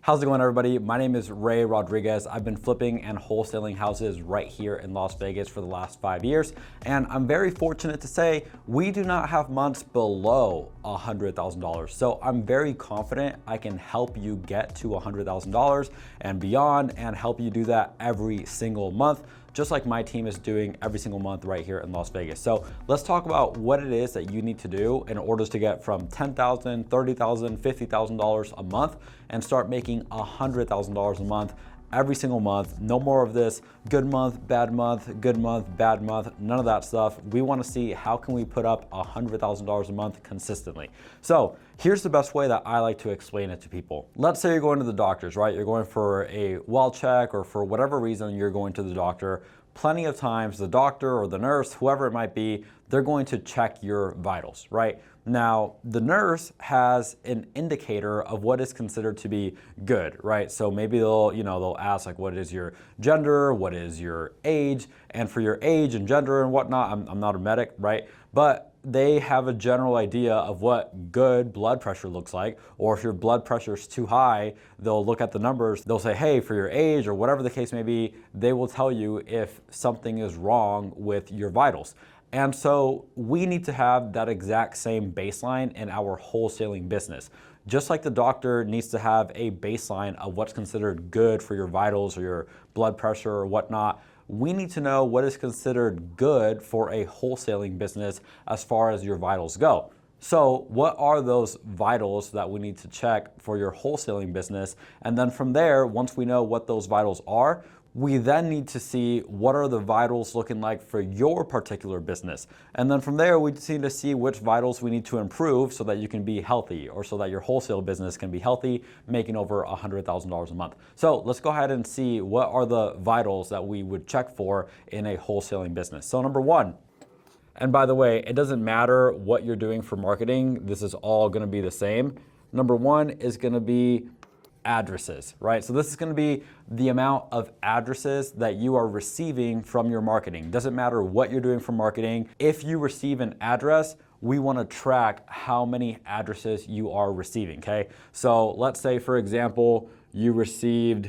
How's it going, everybody? My name is Ray Rodriguez. I've been flipping and wholesaling houses right here in Las Vegas for the last 5 years. And I'm very fortunate to say we do not have months below $100,000. So I'm very confident I can help you get to $100,000 and beyond and help you do that every single month, just like my team is doing every single month right here in Las Vegas. So let's talk about what it is that you need to do in order to get from $10,000, $30,000, $50,000 a month and start making $100,000 a month every single month. No more of this good month, bad month, good month, bad month, none of that stuff. We want to see how can we put up $100,000 a month consistently. So here's the best way that I like to explain it to people. Let's say you're going to the doctors, right? You're going for a well check or for whatever reason you're going to the doctor. Plenty of times the doctor or the nurse, whoever it might be, they're going to check your vitals, right? Now, the nurse has an indicator of what is considered to be good, right? So maybe they'll ask like, what is your gender? What is your age? And for your age and gender and whatnot, I'm not a medic, right? But they have a general idea of what good blood pressure looks like, or if your blood pressure is too high, they'll look at the numbers, they'll say, hey, for your age or whatever the case may be, they will tell you if something is wrong with your vitals. And so we need to have that exact same baseline in our wholesaling business. Just like the doctor needs to have a baseline of what's considered good for your vitals or your blood pressure or whatnot, we need to know what is considered good for a wholesaling business as far as your vitals go. So what are those vitals that we need to check for your wholesaling business? And then from there, once we know what those vitals are, we then need to see what are the vitals looking like for your particular business. And then from there, we just need to see which vitals we need to improve so that you can be healthy or so that your wholesale business can be healthy, making over $100,000 a month. So let's go ahead and see what are the vitals that we would check for in a wholesaling business. So number one, and by the way, it doesn't matter what you're doing for marketing, this is all gonna be the same. Number one is gonna be addresses, right? So this is going to be the amount of addresses that you are receiving from your marketing. Doesn't matter what you're doing for marketing. If you receive an address, we want to track how many addresses you are receiving, okay? So let's say, for example, you received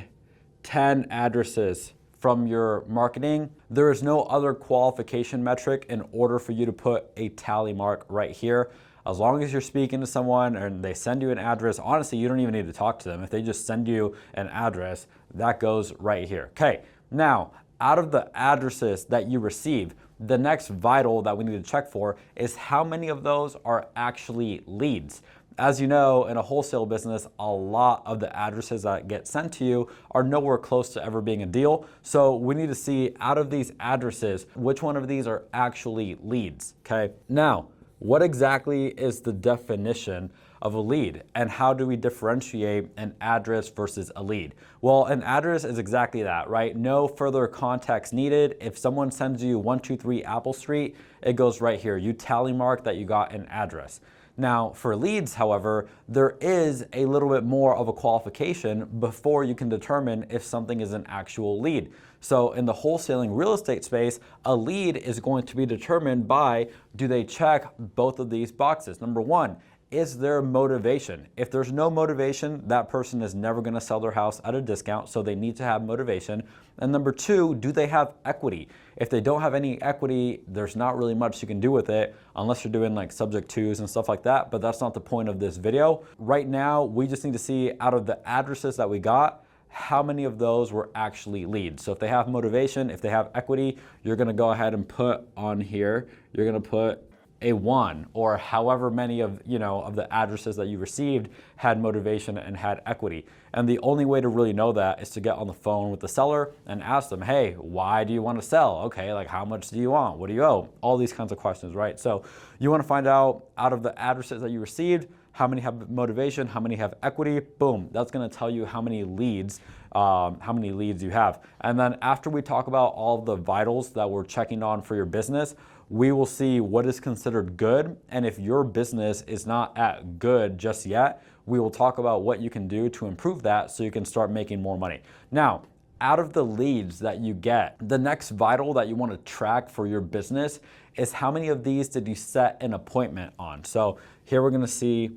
10 addresses from your marketing. There is no other qualification metric in order for you to put a tally mark right here. As long as you're speaking to someone and they send you an address, honestly, you don't even need to talk to them. If they just send you an address, that goes right here. Okay, now, out of the addresses that you receive, the next vital that we need to check for is how many of those are actually leads. As you know, in a wholesale business, a lot of the addresses that get sent to you are nowhere close to ever being a deal. So we need to see out of these addresses, which one of these are actually leads, okay? Now, what exactly is the definition of a lead and how do we differentiate an address versus a lead? Well, an address is exactly that, right? No further context needed. If someone sends you 123 Apple Street, it goes right here. You tally mark that you got an address. Now, for leads, however, there is a little bit more of a qualification before you can determine if something is an actual lead. So in the wholesaling real estate space, a lead is going to be determined by, do they check both of these boxes? Number one, is there motivation? If there's no motivation, that person is never going to sell their house at a discount, so they need to have motivation. And number two, do they have equity? If they don't have any equity, there's not really much you can do with it unless you're doing like subject twos and stuff like that, but that's not the point of this video. Right now, we just need to see out of the addresses that we got, how many of those were actually leads. So if they have motivation, if they have equity, you're gonna go ahead and put on here, you're gonna put a 1 or however many of the addresses that you received had motivation and had equity. And the only way to really know that is to get on the phone with the seller and ask them, hey, why do you want to sell? Okay, like how much do you want? What do you owe? All these kinds of questions, right? So you want to find out of the addresses that you received, how many have motivation, how many have equity, boom, that's gonna tell you how many leads you have. And then after we talk about all the vitals that we're checking on for your business, we will see what is considered good. And if your business is not at good just yet, we will talk about what you can do to improve that so you can start making more money. Now, out of the leads that you get, the next vital that you want to track for your business is how many of these did you set an appointment on. So here we're going to see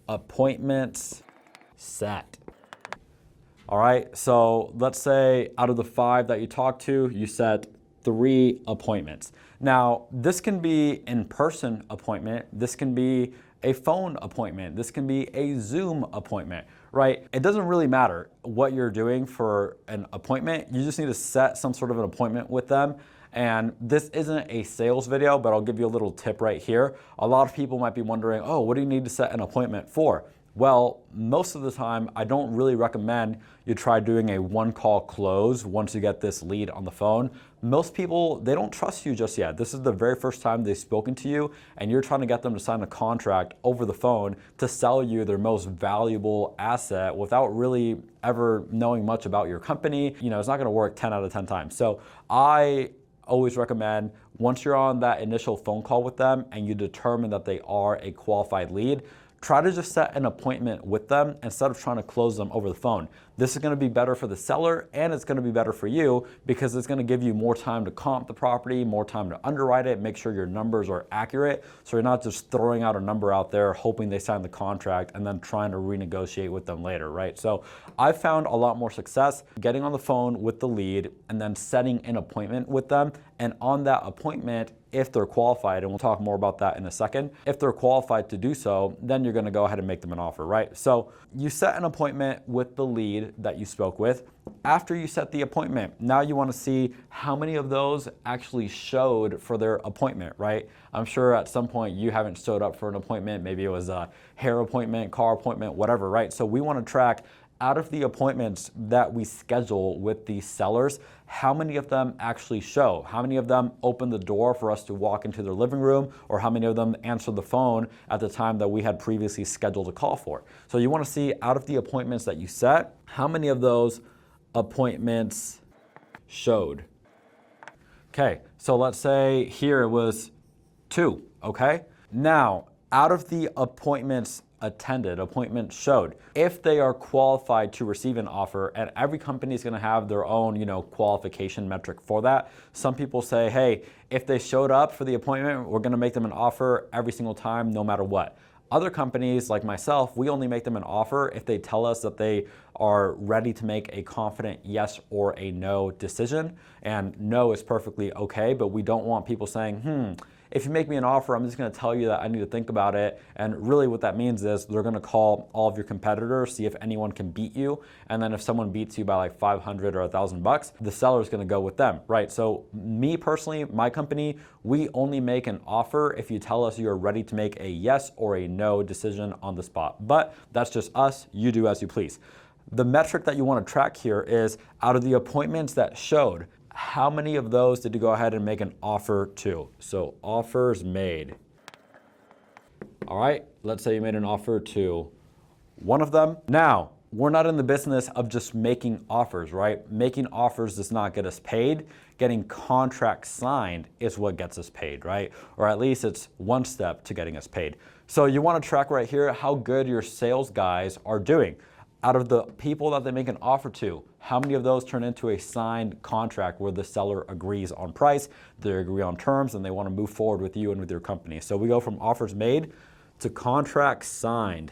appointments set. All right, so let's say out of the 5 that you talk to, you set 3 appointments. Now, this can be in-person appointment, this can be a phone appointment, this can be a Zoom appointment, right? It doesn't really matter what you're doing for an appointment, you just need to set some sort of an appointment with them. And this isn't a sales video, but I'll give you a little tip right here. A lot of people might be wondering, oh, what do you need to set an appointment for? Well, most of the time, I don't really recommend you try doing a one-call close once you get this lead on the phone. Most people, they don't trust you just yet. This is the very first time they've spoken to you, and you're trying to get them to sign a contract over the phone to sell you their most valuable asset without really ever knowing much about your company. You know, it's not gonna work 10 out of 10 times. So I always recommend once you're on that initial phone call with them and you determine that they are a qualified lead, try to just set an appointment with them instead of trying to close them over the phone. This is going to be better for the seller and it's going to be better for you because it's going to give you more time to comp the property, more time to underwrite it, make sure your numbers are accurate so you're not just throwing out a number out there hoping they sign the contract and then trying to renegotiate with them later, right? So I've found a lot more success getting on the phone with the lead and then setting an appointment with them, and on that appointment, if they're qualified, and we'll talk more about that in a second, if they're qualified to do so, then you're gonna go ahead and make them an offer, right? So you set an appointment with the lead that you spoke with. After you set the appointment, now you wanna see how many of those actually showed for their appointment, right? I'm sure at some point you haven't showed up for an appointment, maybe it was a hair appointment, car appointment, whatever, right? So we wanna track out of the appointments that we schedule with these sellers, how many of them actually show? How many of them open the door for us to walk into their living room, or how many of them answer the phone at the time that we had previously scheduled a call for? So you want to see out of the appointments that you set, how many of those appointments showed. Okay, so let's say here it was 2, okay? Now, out of the appointments attended, appointments showed, if they are qualified to receive an offer, and every company is going to have their own, qualification metric for that. Some people say, hey, if they showed up for the appointment, we're going to make them an offer every single time, no matter what. Other companies like myself, we only make them an offer if they tell us that they are ready to make a confident yes or a no decision. And no is perfectly okay, but we don't want people saying, if you make me an offer, I'm just gonna tell you that I need to think about it. And really what that means is they're gonna call all of your competitors, see if anyone can beat you. And then if someone beats you by like 500 or $1,000, the seller's gonna go with them, right? So me personally, my company, we only make an offer if you tell us you're ready to make a yes or a no decision on the spot. But that's just us, you do as you please. The metric that you wanna track here is out of the appointments that showed, how many of those did you go ahead and make an offer to? So offers made. All right, let's say you made an offer to one of them. Now, we're not in the business of just making offers, right? Making offers does not get us paid. Getting contracts signed is what gets us paid, right? Or at least it's one step to getting us paid. So you want to track right here how good your sales guys are doing. Out of the people that they make an offer to, how many of those turn into a signed contract where the seller agrees on price, they agree on terms, and they want to move forward with you and with your company? So we go from offers made to contracts signed.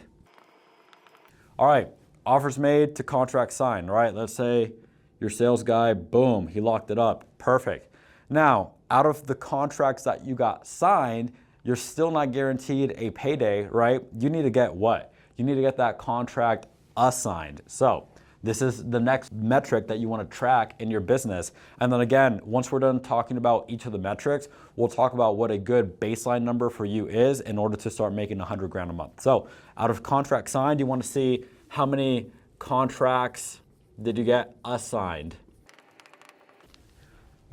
All right, offers made to contract signed, right? Let's say your sales guy, boom, he locked it up, perfect. Now, out of the contracts that you got signed, you're still not guaranteed a payday, right? You need to get what? You need to get that contract assigned. So this is the next metric that you want to track in your business. And then again, once we're done talking about each of the metrics, we'll talk about what a good baseline number for you is in order to start making 100 grand a month. So out of contract signed, you want to see how many contracts did you get assigned.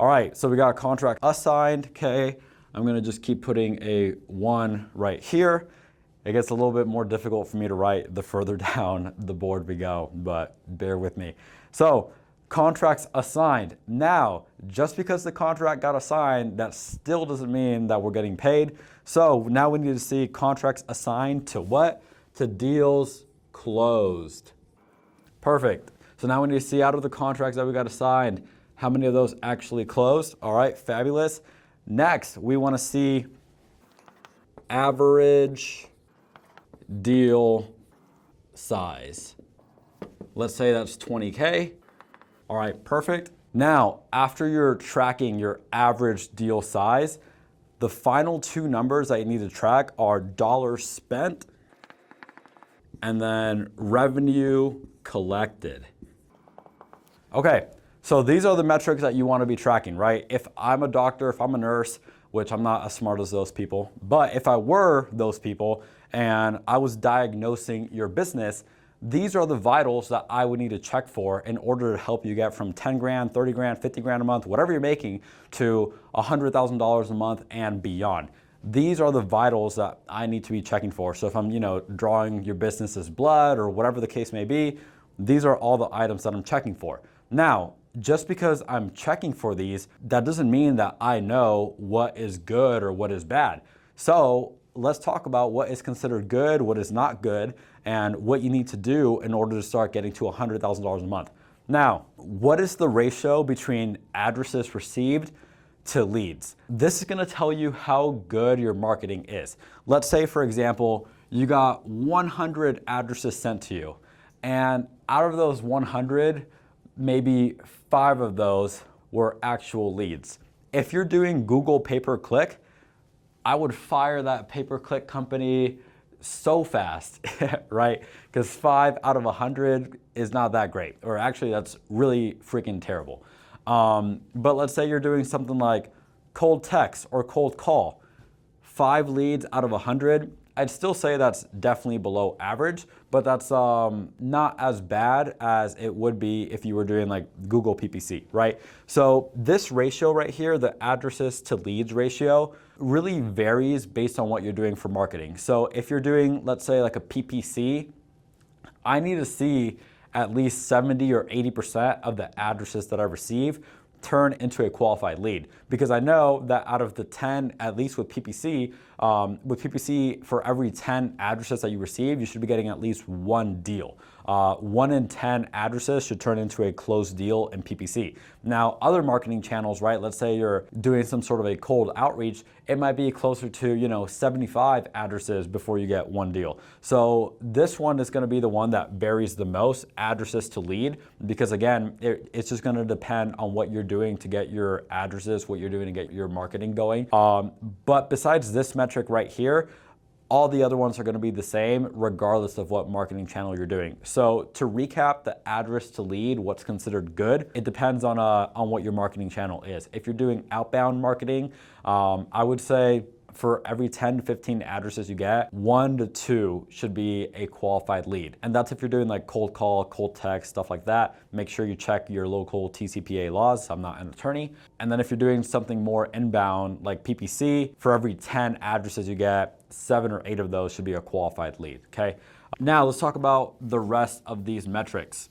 All right, so we got a contract assigned, okay. I'm gonna just keep putting a 1 right here. It gets a little bit more difficult for me to write the further down the board we go, but bear with me. So contracts assigned. Now, just because the contract got assigned, that still doesn't mean that we're getting paid. So now we need to see contracts assigned to what? To deals closed. Perfect. So now we need to see out of the contracts that we got assigned, how many of those actually closed. All right, fabulous. Next, we want to see average deal size. Let's say that's 20K. All right, perfect. Now, after you're tracking your average deal size, the final two numbers that you need to track are dollars spent and then revenue collected. Okay, so these are the metrics that you want to be tracking, right? If I'm a doctor, if I'm a nurse, which I'm not as smart as those people, but if I were those people and I was diagnosing your business, these are the vitals that I would need to check for in order to help you get from 10 grand, 30 grand, 50 grand a month, whatever you're making, to $100,000 a month and beyond. These are the vitals that I need to be checking for. So if I'm, drawing your business's blood or whatever the case may be, these are all the items that I'm checking for. Now, just because I'm checking for these, that doesn't mean that I know what is good or what is bad. So let's talk about what is considered good, what is not good, and what you need to do in order to start getting to $100,000 a month. Now, what is the ratio between addresses received to leads? This is gonna tell you how good your marketing is. Let's say, for example, you got 100 addresses sent to you, and out of those 100, maybe 5 of those were actual leads. If you're doing Google pay-per-click, I would fire that pay-per-click company so fast, right? Because 5 out of 100 is not that great, or actually that's really freaking terrible. But let's say you're doing something like cold text or cold call. 5 leads out of 100, I'd still say that's definitely below average, but that's not as bad as it would be if you were doing like Google PPC, right? So this ratio right here, the addresses to leads ratio, really varies based on what you're doing for marketing. So if you're doing, let's say like a PPC, I need to see at least 70 or 80% of the addresses that I receive turn into a qualified lead, because I know that out of the 10, at least with PPC, for every 10 addresses that you receive, you should be getting at least 1 deal. 1 in 10 addresses should turn into a closed deal in PPC. Now, other marketing channels, right? Let's say you're doing some sort of a cold outreach, it might be closer to 75 addresses before you get 1 deal. So this one is going to be the one that varies the most, addresses to lead, because again, it's just going to depend on what you're doing to get your addresses, what you're doing to get your marketing going. But besides this metric right here, all the other ones are going to be the same regardless of what marketing channel you're doing. So to recap the address to lead, what's considered good, it depends on what your marketing channel is. If you're doing outbound marketing, I would say for every 10 to 15 addresses you get, 1 to 2 should be a qualified lead. And that's if you're doing like cold call, cold text, stuff like that. Make sure you check your local TCPA laws. I'm not an attorney. And then if you're doing something more inbound like PPC, for every 10 addresses you get, 7 or 8 of those should be a qualified lead, okay? Now let's talk about the rest of these metrics.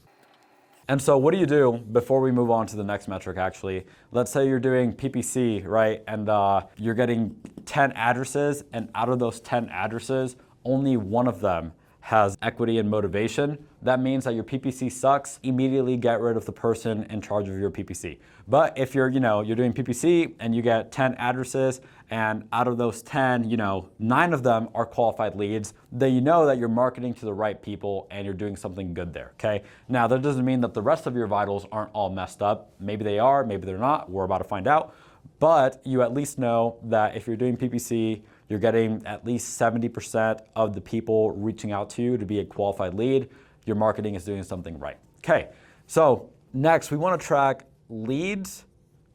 And so what do you do before we move on to the next metric actually? Let's say you're doing PPC, right? And you're getting 10 addresses, and out of those 10 addresses, only 1 of them has equity and motivation. That means that your PPC sucks. Immediately get rid of the person in charge of your PPC. But if you're doing PPC and you get 10 addresses, and out of those 10, 9 of them are qualified leads, then you know that you're marketing to the right people and you're doing something good there, okay? Now, that doesn't mean that the rest of your vitals aren't all messed up. Maybe they are, maybe they're not. We're about to find out. But you at least know that if you're doing PPC, you're getting at least 70% of the people reaching out to you to be a qualified lead. Your marketing is doing something right. Okay, so next we want to track leads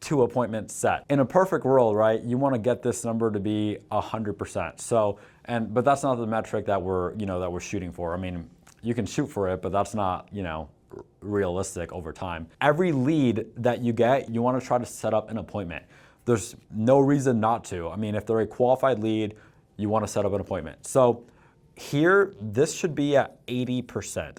to appointment set. In a perfect world, right, you want to get this number to be 100%. So, but that's not the metric that we're shooting for. I mean, you can shoot for it, but that's not, realistic over time. Every lead that you get, you want to try to set up an appointment. There's no reason not to. I mean, if they're a qualified lead, you want to set up an appointment. So here, this should be at 80%.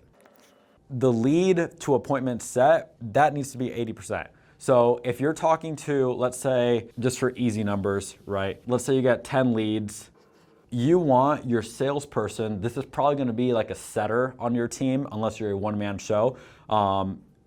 The lead to appointment set, that needs to be 80%. So if you're talking to, let's say, just for easy numbers, right? Let's say you get 10 leads. You want your salesperson, this is probably going to be like a setter on your team, unless you're a one-man show.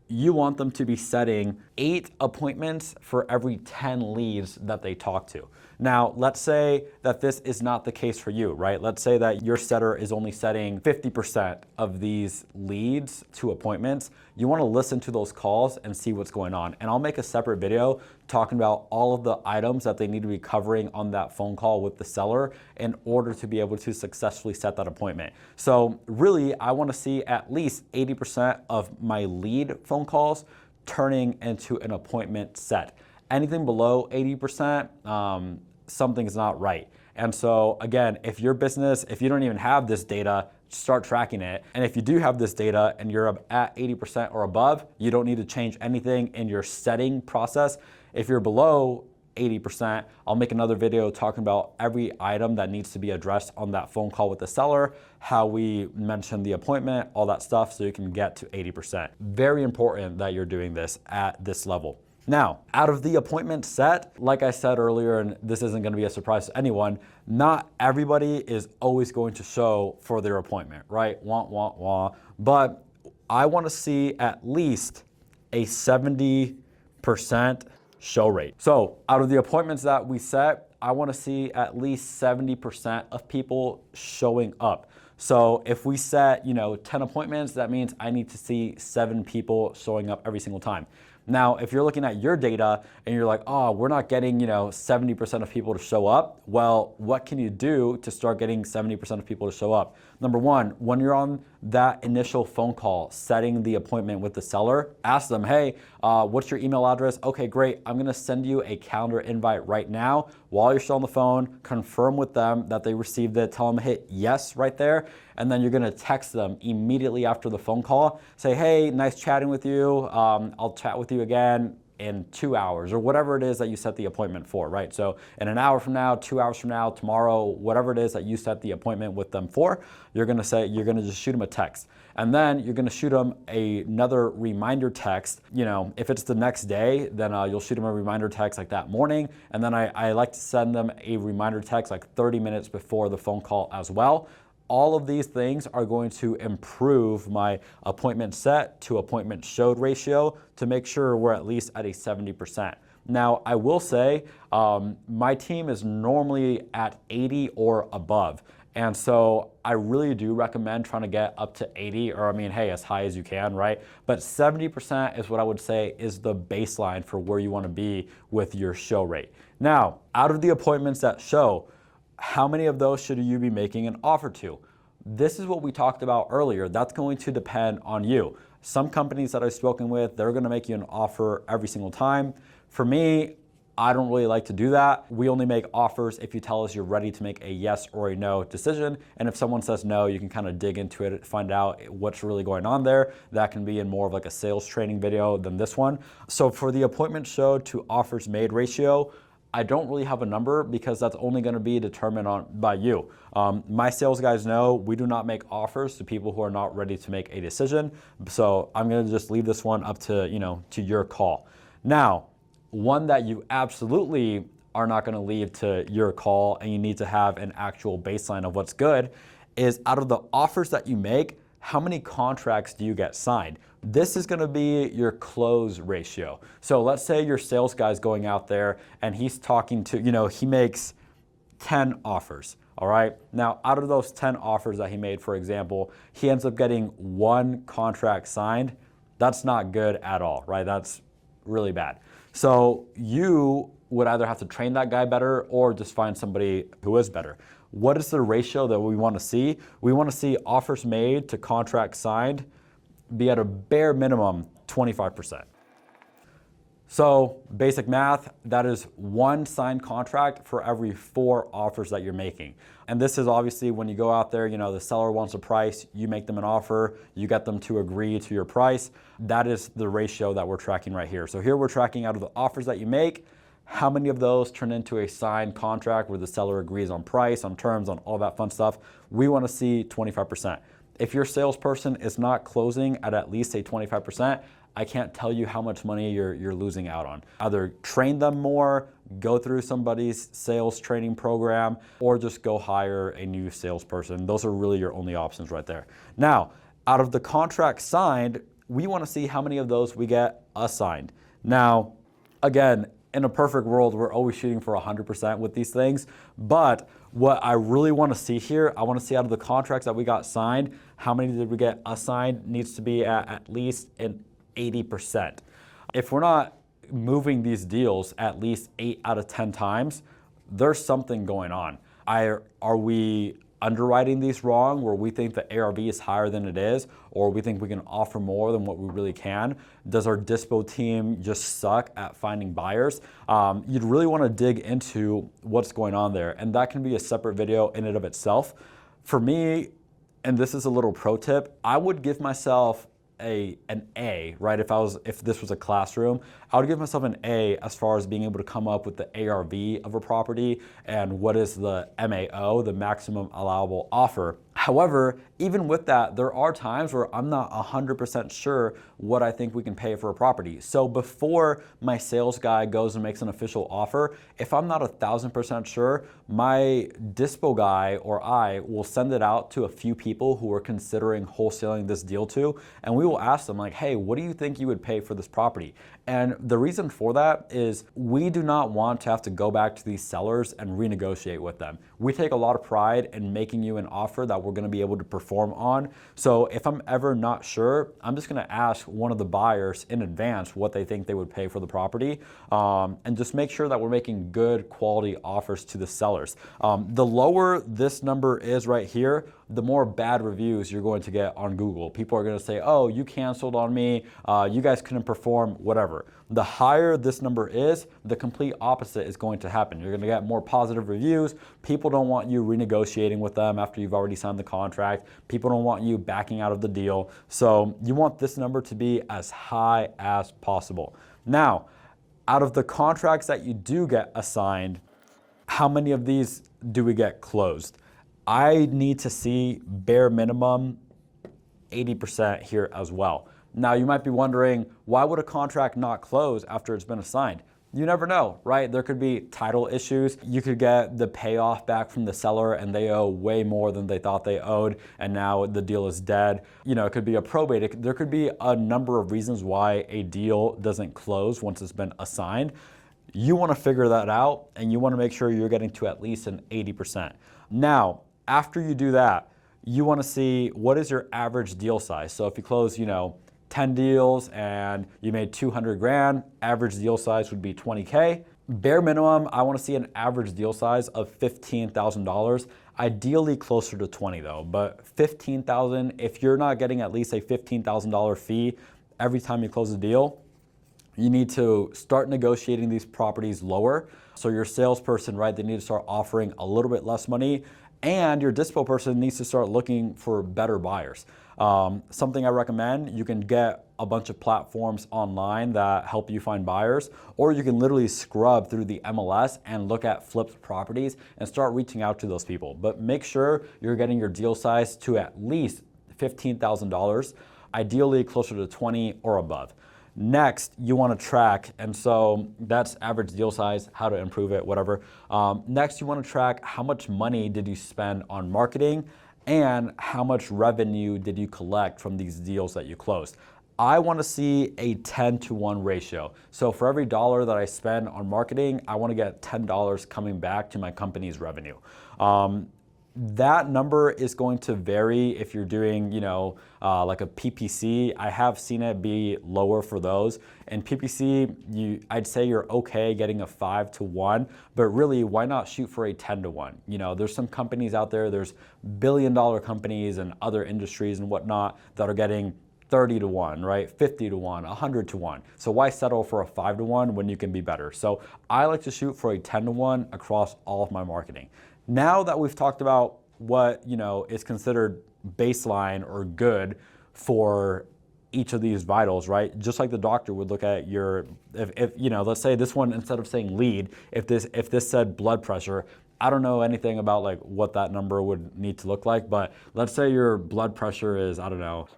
You want them to be setting 8 appointments for every 10 leads that they talk to. Now, let's say that this is not the case for you, right? Let's say that your setter is only setting 50% of these leads to appointments. You want to listen to those calls and see what's going on. And I'll make a separate video talking about all of the items that they need to be covering on that phone call with the seller in order to be able to successfully set that appointment. So really, I want to see at least 80% of my lead phone calls turning into an appointment set. Anything below 80%, something's not right. And so again, if your business, if you don't even have this data, start tracking it. And if you do have this data and you're at 80% or above, you don't need to change anything in your setting process. If you're below 80%, I'll make another video talking about every item that needs to be addressed on that phone call with the seller, how we mention the appointment, all that stuff, so you can get to 80%. Very important that you're doing this at this level. Now, out of the appointment set, like I said earlier, and this isn't going to be a surprise to anyone, not everybody is always going to show for their appointment, right? But I want to see at least a 70% show rate. So out of the appointments that we set, I want to see at least 70% of people showing up. So if we set, 10 appointments, that means I need to see 7 people showing up every single time. Now, if you're looking at your data and you're like, oh, we're not getting, 70% of people to show up. Well, what can you do to start getting 70% of people to show up? Number one, when you're on that initial phone call, setting the appointment with the seller, ask them, hey, what's your email address? Okay, great. I'm going to send you a calendar invite right now. While you're still on the phone, confirm with them that they received it. Tell them to hit yes right there. And then you're going to text them immediately after the phone call. Say, hey, nice chatting with you. I'll chat with you again in 2 hours or whatever it is that you set the appointment for, right? So in an hour from now, 2 hours from now, tomorrow, whatever it is that you set the appointment with them for, you're going to just shoot them a text. And then you're going to shoot them another reminder text. If it's the next day, then you'll shoot them a reminder text like that morning. And then I like to send them a reminder text like 30 minutes before the phone call as well. All of these things are going to improve my appointment set to appointment showed ratio to make sure we're at least at a 70%. Now, I will say my team is normally at 80 or above. And so I really do recommend trying to get up to 80 or hey, as high as you can, right? But 70% is what I would say is the baseline for where you want to be with your show rate. Now, out of the appointments that show, how many of those should you be making an offer to? This is what we talked about earlier. That's going to depend on you. Some companies that I've spoken with, they're going to make you an offer every single time. For me, I don't really like to do that. We only make offers if you tell us you're ready to make a yes or a no decision. And if someone says no, you can kind of dig into it, find out what's really going on there. That can be in more of like a sales training video than this one. So for the appointment show to offers made ratio, I don't really have a number because that's only going to be determined by you. My sales guys know we do not make offers to people who are not ready to make a decision. So I'm going to just leave this one up to, to your call. Now, one that you absolutely are not going to leave to your call and you need to have an actual baseline of what's good is out of the offers that you make, how many contracts do you get signed? This is going to be your close ratio. So let's say your sales guy's going out there and he's talking to, he makes 10 offers. All right. Now, out of those 10 offers that he made, for example, he ends up getting 1 contract signed. That's not good at all, right? That's really bad. So you would either have to train that guy better or just find somebody who is better. What is the ratio that we want to see? We want to see offers made to contracts signed be at a bare minimum 25%. So basic math, that is 1 signed contract for every 4 offers that you're making. And this is obviously when you go out there, the seller wants a price, you make them an offer, you get them to agree to your price. That is the ratio that we're tracking right here. So here we're tracking out of the offers that you make, how many of those turn into a signed contract where the seller agrees on price, on terms, on all that fun stuff. We want to see 25%. If your salesperson is not closing at least a 25%, I can't tell you how much money you're losing out on. Either train them more, go through somebody's sales training program, or just go hire a new salesperson. Those are really your only options right there. Now, out of the contract signed, we want to see how many of those we get assigned. Now, again, in a perfect world, we're always shooting for 100% with these things. But what I really want to see here, I want to see out of the contracts that we got signed, how many did we get assigned needs to be at least an 80%. If we're not moving these deals at least 8 out of 10 times, there's something going on. Are we underwriting these wrong, where we think the ARV is higher than it is, or we think we can offer more than what we really can? Does our dispo team just suck at finding buyers? You'd really want to dig into what's going on there, and that can be a separate video in and of itself. For me, and this is a little pro tip, I would give myself an A, right? If this was a classroom, I would give myself an A as far as being able to come up with the ARV of a property and what is the MAO, the maximum allowable offer. However, even with that, there are times where I'm not 100% sure what I think we can pay for a property. So before my sales guy goes and makes an official offer, if I'm not 1,000% sure, my dispo guy or I will send it out to a few people who are considering wholesaling this deal to, and we will ask them like, hey, what do you think you would pay for this property? And the reason for that is we do not want to have to go back to these sellers and renegotiate with them. We take a lot of pride in making you an offer that we're going to be able to perform on. So if I'm ever not sure, I'm just going to ask one of the buyers in advance what they think they would pay for the property, and just make sure that we're making good quality offers to the sellers. The lower this number is right here, the more bad reviews you're going to get on Google. People are going to say, oh, you canceled on me, you guys couldn't perform, whatever. The higher this number is, the complete opposite is going to happen. You're going to get more positive reviews. People don't want you renegotiating with them after you've already signed the contract. People don't want you backing out of the deal. So you want this number to be as high as possible. Now, out of the contracts that you do get assigned, how many of these do we get closed? I need to see bare minimum 80% here as well. Now you might be wondering, why would a contract not close after it's been assigned? You never know, right? There could be title issues. You could get the payoff back from the seller and they owe way more than they thought they owed, and now the deal is dead. You know, it could be a probate. There could be a number of reasons why a deal doesn't close once it's been assigned. You want to figure that out, and you want to make sure you're getting to at least an 80%. Now, after you do that, you want to see what is your average deal size. So if you close, 10 deals and you made 200 grand, average deal size would be 20K. Bare minimum, I want to see an average deal size of $15,000, ideally closer to 20 though, but 15,000, if you're not getting at least a $15,000 fee every time you close a deal, you need to start negotiating these properties lower. So your salesperson, right, they need to start offering a little bit less money, and your dispo person needs to start looking for better buyers. Something I recommend, you can get a bunch of platforms online that help you find buyers, or you can literally scrub through the MLS and look at flipped properties and start reaching out to those people. But make sure you're getting your deal size to at least $15,000, ideally closer to 20 or above. Next, you want to track, and so that's average deal size, how to improve it, whatever. Next, you want to track how much money did you spend on marketing and how much revenue did you collect from these deals that you closed. I want to see a 10-to-1 ratio. So for every dollar that I spend on marketing, I want to get $10 coming back to my company's revenue. That number is going to vary if you're doing, like a PPC. I have seen it be lower for those. And PPC, I'd say you're okay getting a 5-to-1, but really, why not shoot for a 10-to-1? There's some companies out there, there's billion-dollar companies and other industries and whatnot that are getting 30-to-1, right? 50-to-1, 100-to-1. So why settle for a 5-to-1 when you can be better? So I like to shoot for a 10-to-1 across all of my marketing. Now that we've talked about what is considered baseline or good for each of these vitals, right? Just like the doctor would look at your, if let's say this one, instead of saying lead, if this said blood pressure, I don't know anything about like what that number would need to look like, but let's say your blood pressure is, I don't know,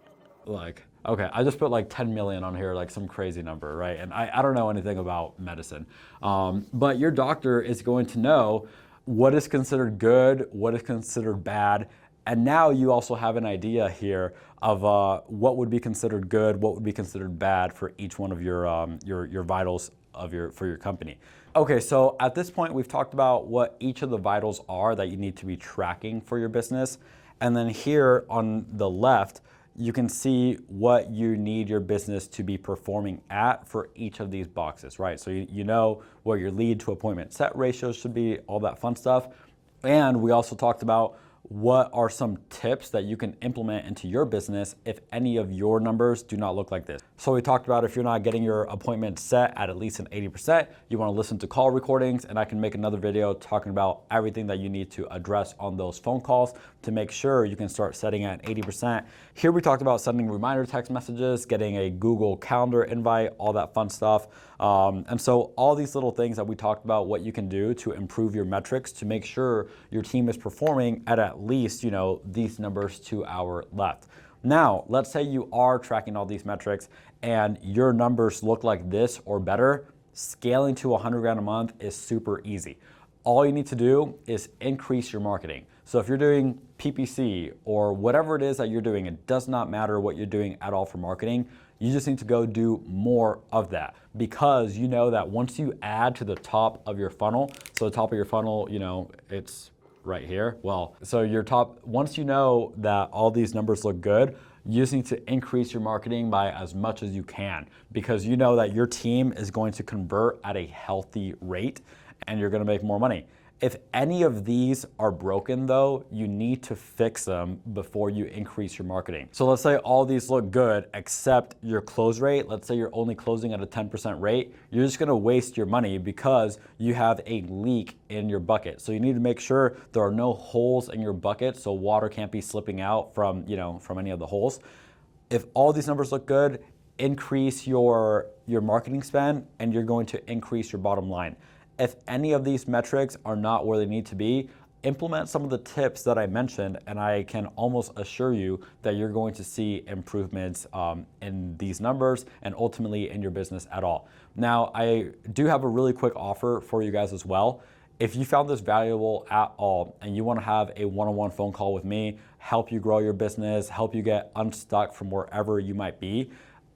like, okay, I just put like 10 million on here, like some crazy number, right? And I don't know anything about medicine, but your doctor is going to know what is considered good, what is considered bad, and now you also have an idea here of what would be considered good, what would be considered bad for each one of your vitals for your company. Okay, so at this point, we've talked about what each of the vitals are that you need to be tracking for your business. And then here on the left, you can see what you need your business to be performing at for each of these boxes, right? So you know where your lead to appointment set ratios should be, all that fun stuff. And we also talked about what are some tips that you can implement into your business if any of your numbers do not look like this. So we talked about if you're not getting your appointment set at least an 80%, you want to listen to call recordings, and I can make another video talking about everything that you need to address on those phone calls to make sure you can start setting at 80%. Here we talked about sending reminder text messages, getting a Google Calendar invite, all that fun stuff. And so all these little things that we talked about, what you can do to improve your metrics to make sure your team is performing at least, you know, these numbers to our left. Now, let's say you are tracking all these metrics and your numbers look like this or better. Scaling to 100 grand a month is super easy. All you need to do is increase your marketing. So if you're doing PPC or whatever it is that you're doing, it does not matter what you're doing at all for marketing. You just need to go do more of that, because you know that once you add to the top of your funnel, so the top of your funnel, you know, it's right here. Well, so your top, once you know that all these numbers look good, you just need to increase your marketing by as much as you can, because you know that your team is going to convert at a healthy rate and you're going to make more money. If any of these are broken though, you need to fix them before you increase your marketing. So let's say all these look good except your close rate. Let's say you're only closing at a 10% rate. You're just gonna waste your money because you have a leak in your bucket. So you need to make sure there are no holes in your bucket so water can't be slipping out from, you know, from any of the holes. If all these numbers look good, increase your marketing spend and you're going to increase your bottom line. If any of these metrics are not where they need to be, implement some of the tips that I mentioned, and I can almost assure you that you're going to see improvements in these numbers and ultimately in your business at all. Now, I do have a really quick offer for you guys as well. If you found this valuable at all and you want to have a one-on-one phone call with me, help you grow your business, help you get unstuck from wherever you might be,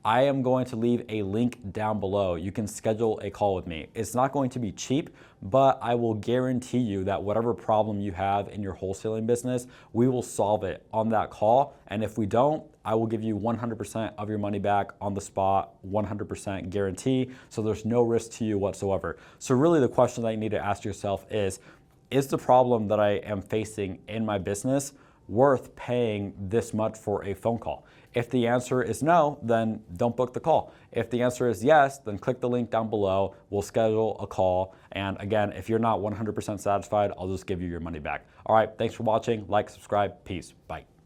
I am going to leave a link down below. You can schedule a call with me. It's not going to be cheap, but I will guarantee you that whatever problem you have in your wholesaling business, we will solve it on that call. And if we don't, I will give you 100% of your money back on the spot, 100% guarantee. So there's no risk to you whatsoever. So really the question that you need to ask yourself is the problem that I am facing in my business worth paying this much for a phone call? If the answer is no, then don't book the call. If the answer is yes, then click the link down below. We'll schedule a call. And again, if you're not 100% satisfied, I'll just give you your money back. All right, thanks for watching. Like, subscribe. Peace. Bye.